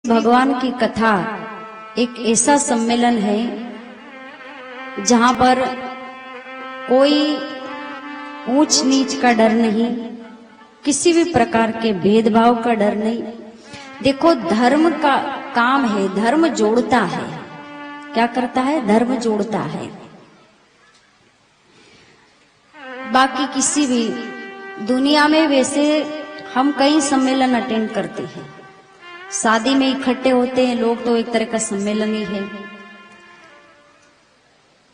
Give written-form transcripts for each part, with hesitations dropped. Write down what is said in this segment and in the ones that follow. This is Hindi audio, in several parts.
भगवान की कथा एक ऐसा सम्मेलन है जहां पर कोई ऊंच नीच का डर नहीं, किसी भी प्रकार के भेदभाव का डर नहीं। देखो, धर्म का काम है, धर्म जोड़ता है। क्या करता है? धर्म जोड़ता है। बाकी किसी भी दुनिया में वैसे हम कई सम्मेलन अटेंड करते हैं, शादी में इकट्ठे होते हैं लोग तो एक तरह का सम्मेलन ही है,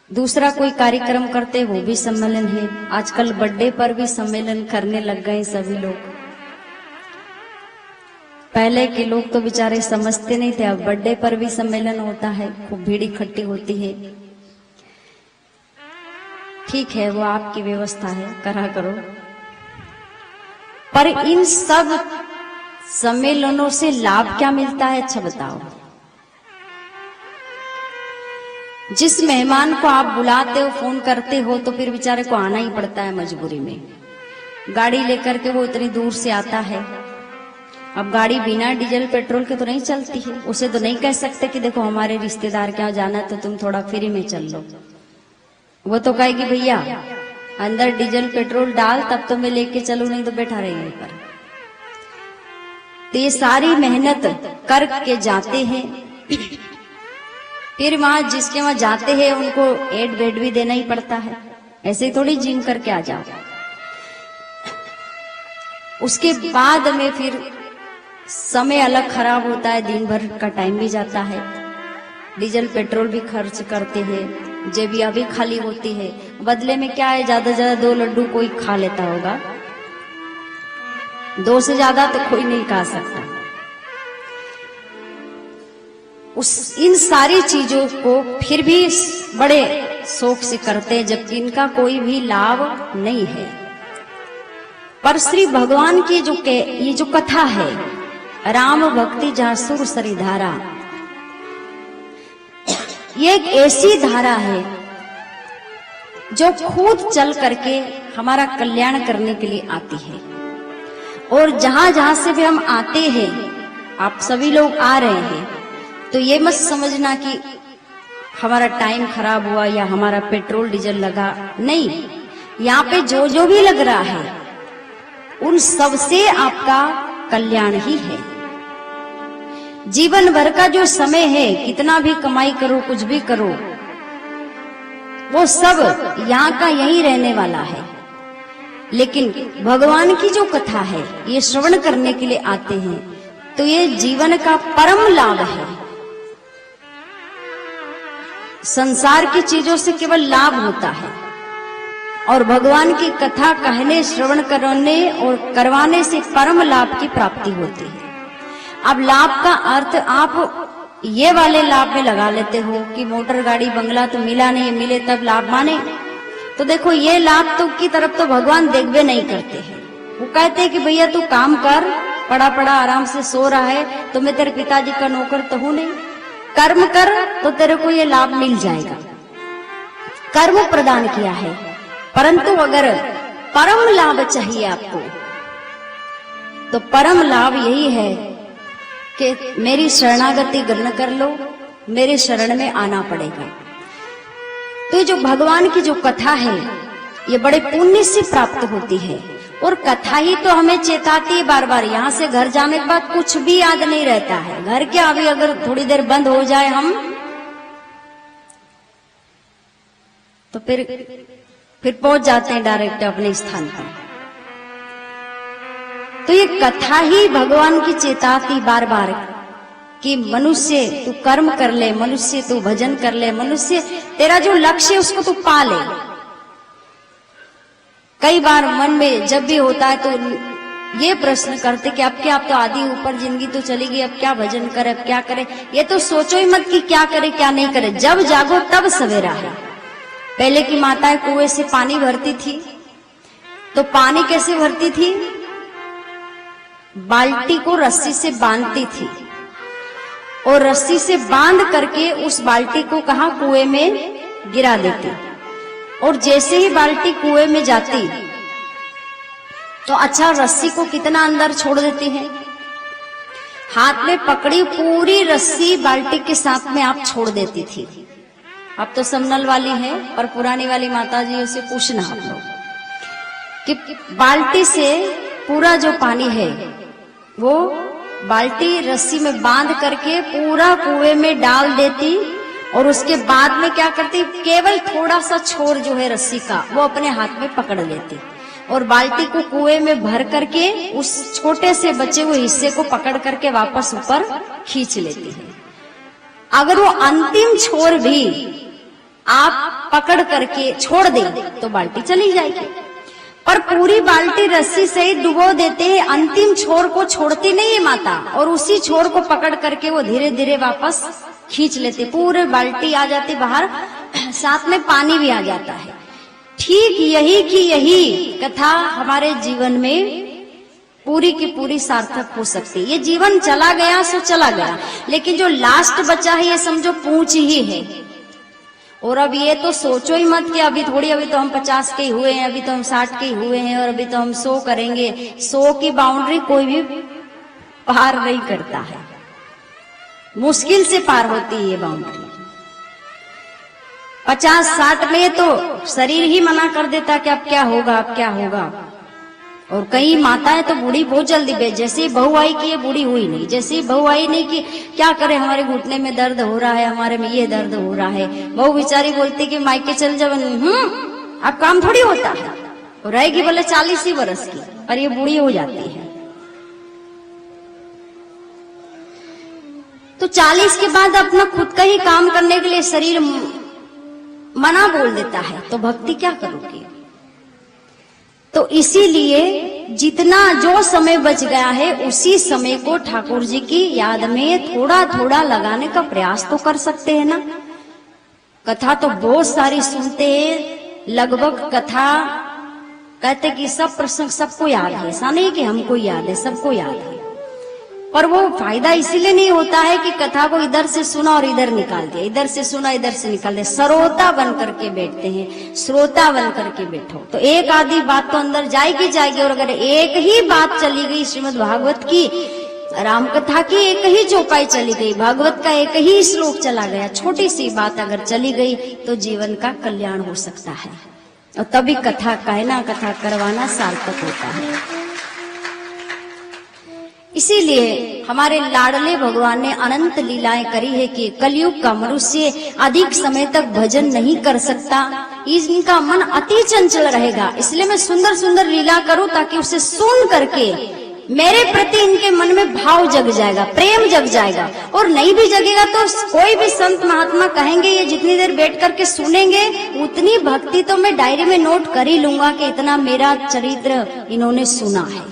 दूसरा कोई कार्यक्रम करते हैं वो भी सम्मेलन है। आजकल बर्थडे पर भी सम्मेलन करने लग गए सभी लोग। पहले के लोग तो बेचारे समझते नहीं थे, अब बर्थडे पर भी सम्मेलन होता है, खूब भीड़ इकट्ठी होती है। ठीक है, वो आपकी व्यवस्था है, करा करो। पर इन सब सम्मेलनों से लाभ क्या मिलता है? अच्छा बताओ। जिस मेहमान को आप बुलाते हो, फोन करते हो, तो फिर बेचारे को आना ही पड़ता है मजबूरी में। गाड़ी लेकर के वो इतनी दूर से आता है। अब गाड़ी बिना डीजल पेट्रोल के तो नहीं चलती है। उसे तो नहीं कह सकते कि देखो हमारे रिश्तेदार के यहाँ जाना है तो तुम थोड़ा फ्री में चल लो। वो तो कहेगी भैया अंदर डीजल पेट्रोल डाल तब तो मैं लेके चलूं, नहीं तो बैठा रहे यहीं पर। तो ये सारी मेहनत करके जाते हैं, फिर वहां जिसके वहां जाते हैं उनको एड बेड भी देना ही पड़ता है। ऐसे ही थोड़ी जिम करके आ जाओ। उसके बाद में फिर समय अलग खराब होता है, दिन भर का टाइम भी जाता है, डीजल पेट्रोल भी खर्च करते हैं, जेबिया भी खाली होती है। बदले में क्या है, ज्यादा से ज्यादा 2 लड्डू कोई खा लेता होगा, 2 से ज्यादा तो कोई नहीं खा सकता। इन सारी चीजों को फिर भी बड़े शौक से करते हैं, जबकि इनका कोई भी लाभ नहीं है। पर श्री भगवान की ये जो कथा है, राम भक्ति जासुर सरी धारा, ये एक ऐसी धारा है जो खुद चल करके हमारा कल्याण करने के लिए आती है। और जहां जहां से भी हम आते हैं, आप सभी लोग आ रहे हैं, तो ये मत समझना कि हमारा टाइम खराब हुआ या हमारा पेट्रोल डीजल लगा, नहीं। यहाँ पे जो जो भी लग रहा है उन सब से आपका कल्याण ही है। जीवन भर का जो समय है, कितना भी कमाई करो, कुछ भी करो, वो सब यहाँ का यही रहने वाला है। लेकिन भगवान की जो कथा है, ये श्रवण करने के लिए आते हैं, तो ये जीवन का परम लाभ है। संसार की चीजों से केवल लाभ होता है, और भगवान की कथा कहने, श्रवण करने और करवाने से परम लाभ की प्राप्ति होती है। अब लाभ का अर्थ आप ये वाले लाभ में लगा लेते हो कि मोटर गाड़ी बंगला तो मिला नहीं, मिले तब लाभ माने। तो देखो, ये लाभ तो की तरफ तो भगवान देखबे नहीं करते हैं। वो कहते हैं कि भैया तू काम कर, पड़ा पड़ा आराम से सो रहा है, तो मैं तेरे पिताजी का नौकर तो हूं नहीं, कर्म कर तो तेरे को ये लाभ मिल जाएगा। कर्म प्रदान किया है। परंतु अगर परम लाभ चाहिए आपको, तो परम लाभ यही है कि मेरी शरणागति ग्रहण कर लो, मेरे शरण में आना पड़ेगा। तो जो भगवान की जो कथा है, ये बड़े पुण्य से प्राप्त होती है। और कथा ही तो हमें चेताती है बार बार। यहाँ से घर जाने के बाद कुछ भी याद नहीं रहता है। घर के अभी अगर थोड़ी देर बंद हो जाए हम, तो फिर पहुंच जाते हैं डायरेक्ट अपने स्थान पर। तो ये कथा ही भगवान की चेताती बार बार कि मनुष्य तू कर्म कर ले, मनुष्य तू भजन कर ले, मनुष्य तेरा जो लक्ष्य है उसको तू पा ले। कई बार मन में जब भी होता है तो ये प्रश्न करते कि अब क्या, अब तो आधी ऊपर जिंदगी तो चली गई, अब क्या भजन करे, अब क्या करे। ये तो सोचो ही मत कि क्या करे क्या नहीं करे। जब जागो तब सवेरा है। पहले की माताएं कुएं से पानी भरती थी, तो पानी कैसे भरती थी? बाल्टी को रस्सी से बांधती थी, और रस्सी से बांध करके उस बाल्टी को कहां, कुएं में गिरा देती। और जैसे ही बाल्टी कुएं में जाती, तो अच्छा रस्सी को कितना अंदर छोड़ देती है। हाथ में पकड़ी पूरी रस्सी बाल्टी के साथ में आप छोड़ देती थी। अब तो समनल वाली है, पर पुरानी वाली माता जी से पूछना आप लोग कि बाल्टी से पूरा जो पानी है वो बाल्टी रस्सी में बांध करके पूरा कुएं में डाल देती, और उसके बाद में क्या करती, केवल थोड़ा सा छोर जो है रस्सी का वो अपने हाथ में पकड़ लेती और बाल्टी को कुएं में भर करके उस छोटे से बचे हुए हिस्से को पकड़ करके वापस ऊपर खींच लेती है। अगर वो अंतिम छोर भी आप पकड़ करके छोड़ दें तो बाल्टी चली जाएगी, पर पूरी बाल्टी रस्सी से डुबो देते हैं, अंतिम छोर को छोड़ती नहीं है माता, और उसी छोर को पकड़ करके वो धीरे धीरे वापस खींच लेते, पूरे बाल्टी आ जाती बाहर, साथ में पानी भी आ जाता है। ठीक यही की यही कथा हमारे जीवन में पूरी की पूरी सार्थक हो सकती है। ये जीवन चला गया सो चला गया, लेकिन जो लास्ट बचा है ये समझो पूंछ ही है। और अब ये तो सोचो ही मत कि अभी तो हम 50 के ही हुए हैं, अभी तो हम 60 के ही हुए हैं, और अभी तो हम 100 करेंगे। 100 की बाउंड्री कोई भी पार नहीं करता है, मुश्किल से पार होती है ये बाउंड्री। 50-60 में तो शरीर ही मना कर देता कि अब क्या होगा, अब क्या होगा। और कई माताएं तो बूढ़ी बहुत जल्दी बेच, जैसे ही बहू आई कि ये बूढ़ी हुई नहीं, जैसे ही बहू आई नहीं कि क्या करे, हमारे घुटने में दर्द हो रहा है, हमारे में ये दर्द हो रहा है। बहू बेचारी बोलती कि मायके चल जाओ, अब काम थोड़ी होता है। और रहेगी बोले 40 ही बरस की, पर ये बूढ़ी हो जाती है। तो 40 के बाद अपना खुद का ही काम करने के लिए शरीर मना बोल देता है, तो भक्ति क्या करोगे। तो इसीलिए जितना जो समय बच गया है उसी समय को ठाकुर जी की याद में थोड़ा थोड़ा लगाने का प्रयास तो कर सकते हैं ना। कथा तो बहुत सारी सुनते हैं, लगभग कथा कहते कि सब प्रसंग सबको याद है, ऐसा नहीं कि हमको याद है, सबको याद है। पर वो फायदा इसीलिए नहीं होता है कि कथा को इधर से सुना और इधर निकाल दिया, इधर से सुना इधर से निकाल दिया। श्रोता बन करके बैठते हैं, श्रोता बन करके बैठो तो एक आधी बात तो अंदर जाएगी जाएगी। और अगर एक ही बात चली गई, श्रीमद् भागवत की राम कथा की एक ही चौपाई चली गई, भागवत का एक ही श्लोक चला गया, छोटी सी बात अगर चली गई तो जीवन का कल्याण हो सकता है। और तभी कथा कहना, कथा करवाना सार्थक होता है। इसीलिए हमारे लाडले भगवान ने अनंत लीलाएं करी है कि कलयुग का मनुष्य अधिक समय तक भजन नहीं कर सकता, इनका मन अति चंचल रहेगा। इसलिए मैं सुंदर सुंदर लीला करूं ताकि उसे सुन करके मेरे प्रति इनके मन में भाव जग जाएगा, प्रेम जग जाएगा। और नहीं भी जगेगा तो कोई भी संत महात्मा कहेंगे ये जितनी देर बैठ करके सुनेंगे उतनी भक्ति तो मैं डायरी में नोट कर ही लूंगा कि इतना मेरा चरित्र इन्होंने सुना है।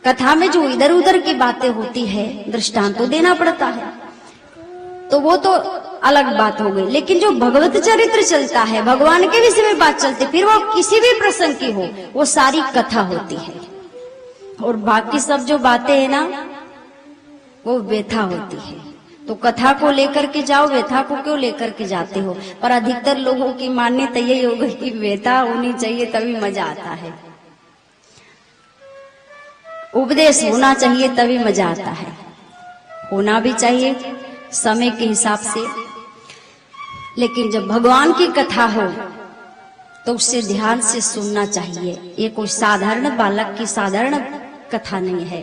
कथा में जो इधर उधर की बातें होती है दृष्टांत तो देना पड़ता है, तो वो तो अलग बात हो गई। लेकिन जो भगवत चरित्र चलता है, भगवान के विषय में बात चलती, फिर वो किसी भी प्रसंग की हो, वो सारी कथा होती है। और बाकी सब जो बातें है ना वो व्यथा होती है। तो कथा को लेकर के जाओ, व्यथा को क्यों लेकर के जाते हो। पर अधिकतर लोगों की मान्यता यही हो गई कि व्यथा होनी चाहिए तभी मजा आता है, उपदेश होना चाहिए तभी मजा आता है। होना भी चाहिए समय के हिसाब से, लेकिन जब भगवान की कथा हो तो उसे ध्यान से सुनना चाहिए। ये कोई साधारण बालक की साधारण कथा नहीं है।